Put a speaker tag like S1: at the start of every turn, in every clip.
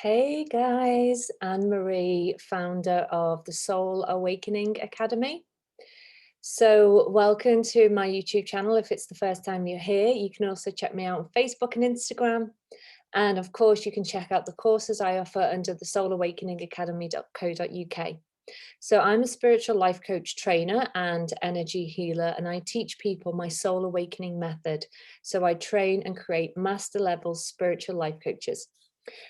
S1: Hey guys, Anne-Marie, founder of the Soul Awakening Academy. So welcome to my YouTube channel. If it's the first time you're here, you can also check me out on Facebook and Instagram. And of course, you can check out the courses I offer under the soulawakeningacademy.co.uk. So I'm a spiritual life coach trainer and energy healer, and I teach people my soul awakening method. So I train and create master level spiritual life coaches.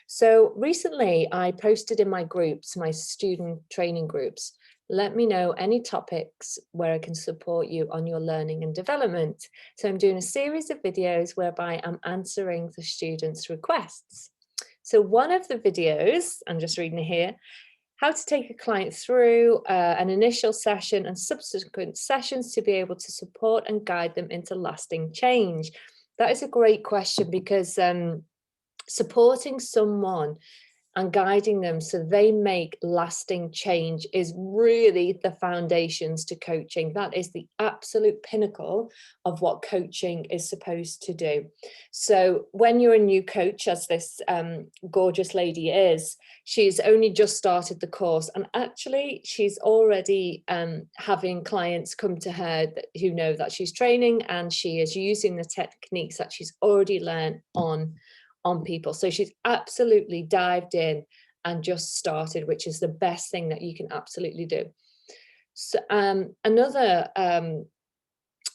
S1: So recently I posted in my groups, my student training groups, let me know any topics where I can support you on your learning and development. So I'm doing a series of videos whereby I'm answering the students' requests. So one of the videos, I'm just reading it here, how to take a client through an initial session and subsequent sessions to be able to support and guide them into lasting change. That is a great question because supporting someone and guiding them so they make lasting change is really the foundations to coaching. That is the absolute pinnacle of what coaching is supposed to do. So when you're a new coach, as this gorgeous lady is, she's only just started the course, and actually she's already having clients come to her who know that she's training, and she is using the techniques that she's already learned on people. So she's absolutely dived in and just started, which is the best thing that you can absolutely do. So another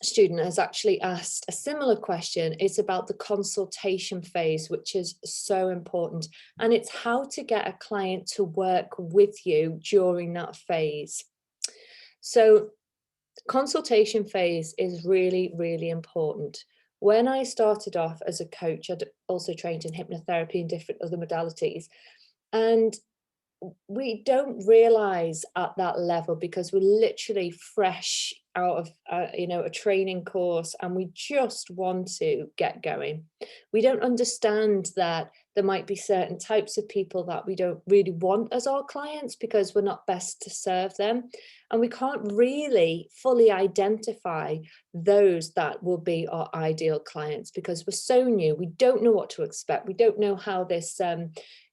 S1: student has actually asked a similar question. It's about the consultation phase, which is so important. And it's how to get a client to work with you during that phase. So consultation phase is really, really important. When I started off as a coach, I'd also trained in hypnotherapy and different other modalities. And we don't realize at that level, because we're literally fresh out of a training course, and we just want to get going. We don't understand that there might be certain types of people that we don't really want as our clients because we're not best to serve them, and we can't really fully identify those that will be our ideal clients because we're so new. We don't know what to expect. We don't know how this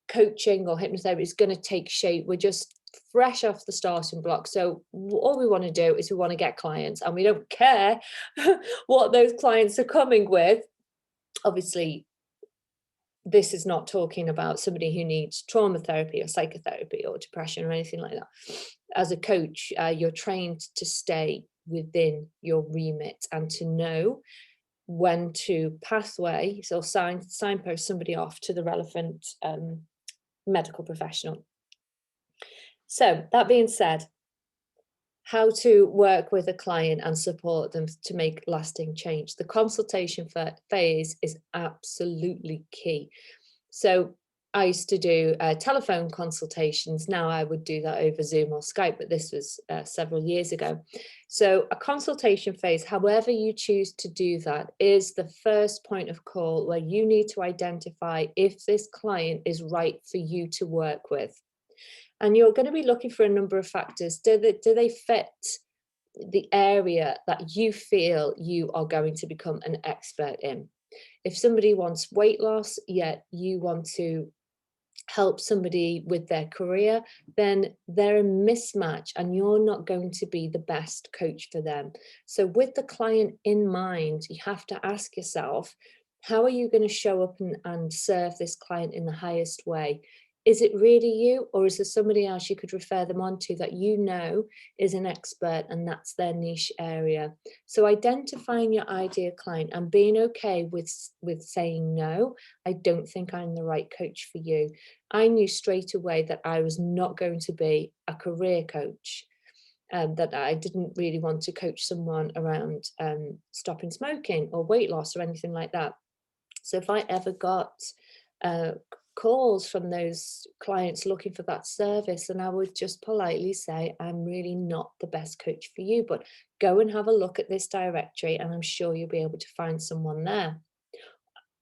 S1: coaching or hypnotherapy is going to take shape. We're just fresh off the starting block. So all we want to do is we want to get clients, and we don't care what those clients are coming with. Obviously, this is not talking about somebody who needs trauma therapy or psychotherapy or depression or anything like that. As a coach, you're trained to stay within your remit and to know when to pathway, so signpost somebody off to the relevant medical professional. So that being said, how to work with a client and support them to make lasting change. The consultation phase is absolutely key. So I used to do telephone consultations. Now I would do that over Zoom or Skype, but this was several years ago. So a consultation phase, however you choose to do that, is the first point of call where you need to identify if this client is right for you to work with. And you're going to be looking for a number of factors. Do they fit the area that you feel you are going to become an expert in? If somebody wants weight loss, yet you want to help somebody with their career, then they're a mismatch and you're not going to be the best coach for them. So with the client in mind, you have to ask yourself, how are you going to show up and serve this client in the highest way? Is it really you, or is there somebody else you could refer them on to that you know is an expert and that's their niche area? So identifying your ideal client and being okay with saying, no, I don't think I'm the right coach for you. I knew straight away that I was not going to be a career coach, that I didn't really want to coach someone around stopping smoking or weight loss or anything like that. So if I ever got calls from those clients looking for that service, and I would just politely say, I'm really not the best coach for you, but go and have a look at this directory and I'm sure you'll be able to find someone there.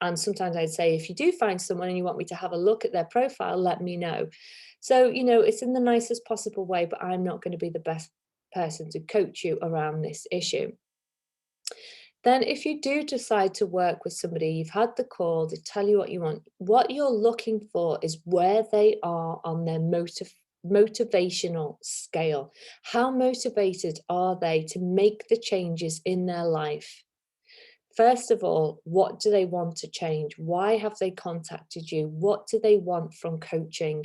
S1: And sometimes I'd say, if you do find someone and you want me to have a look at their profile, let me know. So, it's in the nicest possible way, but I'm not going to be the best person to coach you around this issue. Then if you do decide to work with somebody, you've had the call, they tell you what you want, what you're looking for is where they are on their motivational scale. How motivated are they to make the changes in their life? First of all, what do they want to change? Why have they contacted you? What do they want from coaching?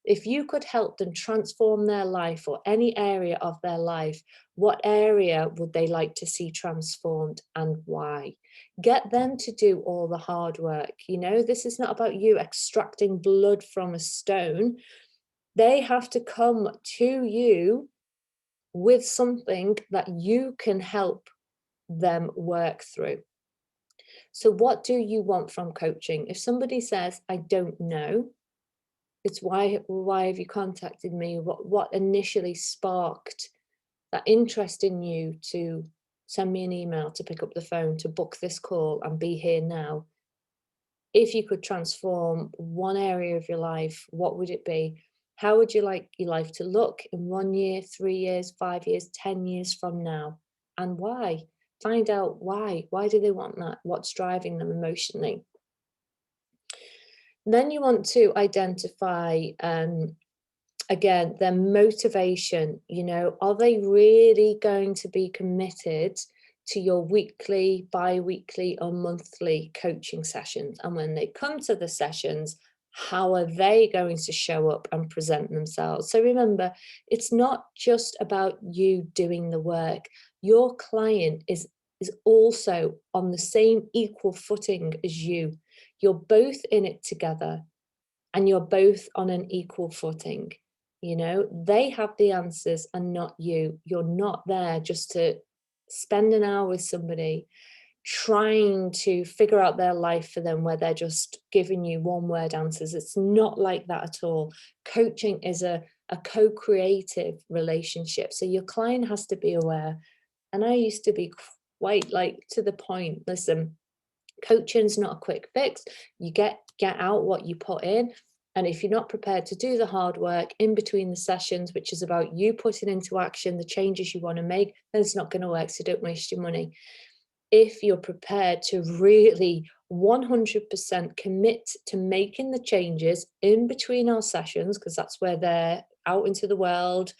S1: If you could help them transform their life or any area of their life, what area would they like to see transformed and why? Get them to do all the hard work. You know, this is not about you extracting blood from a stone. They have to come to you with something that you can help them work through. So what do you want from coaching? If somebody says, I don't know, it's why have you contacted me? What initially sparked that interest in you to send me an email, to pick up the phone, to book this call and be here now? If you could transform one area of your life, what would it be? How would you like your life to look in 1 year, 3 years, 5 years, 10 years from now? And why? Find out why. Why do they want that? What's driving them emotionally? Then you want to identify, again, their motivation. You know, are they really going to be committed to your weekly, bi-weekly, or monthly coaching sessions? And when they come to the sessions, how are they going to show up and present themselves? So remember, it's not just about you doing the work. Your client is also on the same equal footing as you. You're both in it together and you're both on an equal footing. You know, they have the answers and not you. You're not there just to spend an hour with somebody trying to figure out their life for them, where they're just giving you one word answers. It's not like that at all. Coaching is a co-creative relationship. So your client has to be aware. And I used to be quite like to the point, listen, coaching's not a quick fix. You get out what you put in. And if you're not prepared to do the hard work in between the sessions, which is about you putting into action the changes you want to make, then it's not going to work. So don't waste your money. If you're prepared to really 100% commit to making the changes in between our sessions, because that's where they're out into the world,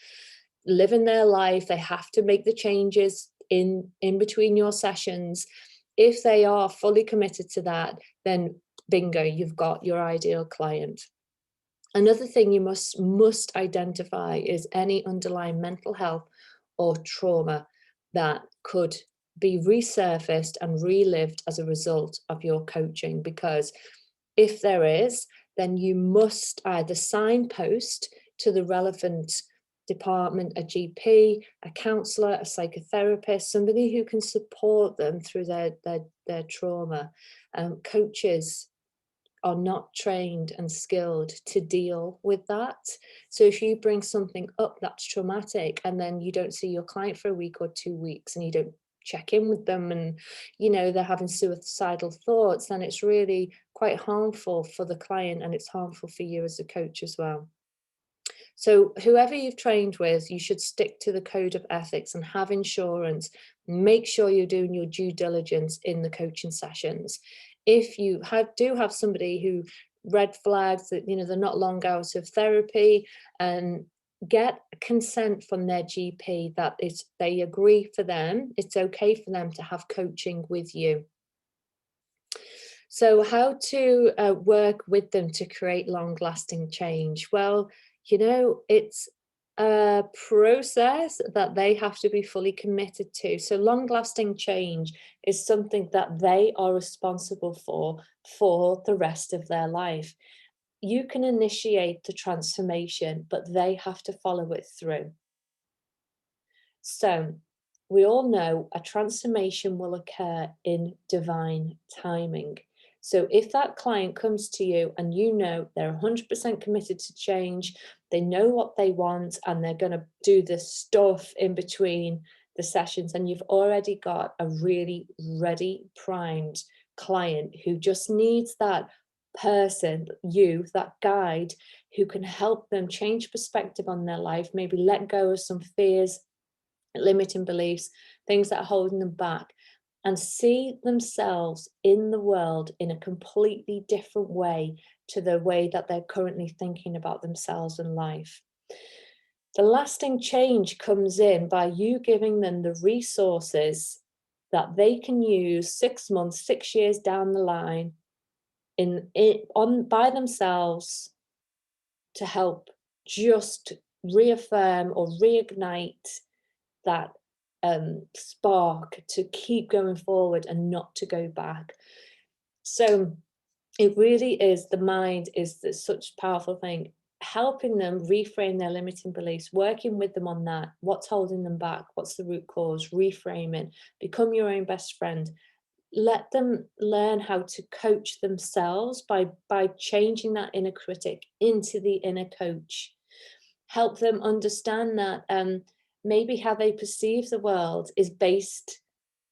S1: living their life, they have to make the changes in between your sessions. If they are fully committed to that, then bingo, you've got your ideal client. Another thing you must identify is any underlying mental health or trauma that could be resurfaced and relived as a result of your coaching. Because if there is, then you must either signpost to the relevant department, a GP, a counsellor, a psychotherapist, somebody who can support them through their trauma. Coaches are not trained and skilled to deal with that. So if you bring something up that's traumatic and then you don't see your client for a week or 2 weeks and you don't check in with them, and you know they're having suicidal thoughts, then it's really quite harmful for the client and it's harmful for you as a coach as well. So whoever you've trained with, you should stick to the code of ethics and have insurance. Make sure you're doing your due diligence in the coaching sessions. If you do have somebody who red flags that, you know, they're not long out of therapy, and get consent from their GP that they agree for them, it's okay for them to have coaching with you. So how to work with them to create long-lasting change? Well, you know, it's a process that they have to be fully committed to. So long-lasting change is something that they are responsible for the rest of their life. You can initiate the transformation, but they have to follow it through. So we all know a transformation will occur in divine timing. So if that client comes to you and you know they're 100% committed to change, they know what they want, and they're going to do the stuff in between the sessions, and you've already got a really ready, primed client who just needs that person, that guide who can help them change perspective on their life, maybe let go of some fears, limiting beliefs, things that are holding them back, and see themselves in the world in a completely different way to the way that they're currently thinking about themselves and life. The lasting change comes in by you giving them the resources that they can use 6 months, 6 years down the line in it on by themselves to help just reaffirm or reignite that spark to keep going forward and not to go back. So it really is, the mind is such a powerful thing. Helping them reframe their limiting beliefs, working with them on that. What's holding them back? What's the root cause? Reframing, become your own best friend. Let them learn how to coach themselves by changing that inner critic into the inner coach. Help them understand that maybe how they perceive the world is based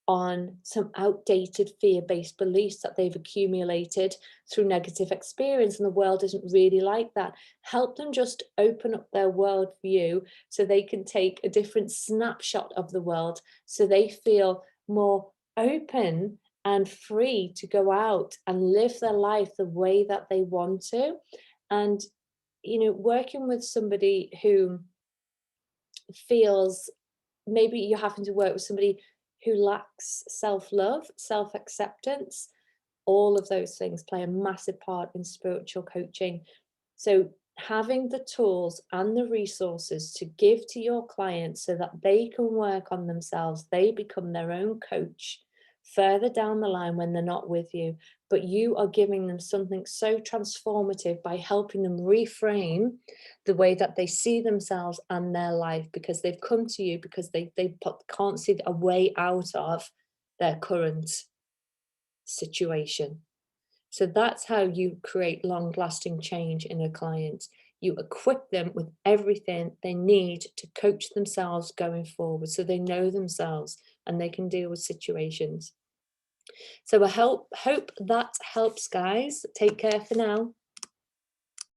S1: on some outdated fear-based beliefs that they've accumulated through negative experience, and the world isn't really like that. Help them just open up their worldview so they can take a different snapshot of the world, so they feel more open and free to go out and live their life the way that they want to. And working with somebody who feels, maybe you're having to work with somebody who lacks self-love, self-acceptance, all of those things play a massive part in spiritual coaching. So having the tools and the resources to give to your clients so that they can work on themselves, they become their own coach further down the line when they're not with you, but you are giving them something so transformative by helping them reframe the way that they see themselves and their life, because they've come to you because they can't see a way out of their current situation. So that's how you create long lasting change in a client. You equip them with everything they need to coach themselves going forward so they know themselves and they can deal with situations. So I hope that helps, guys. Take care for now.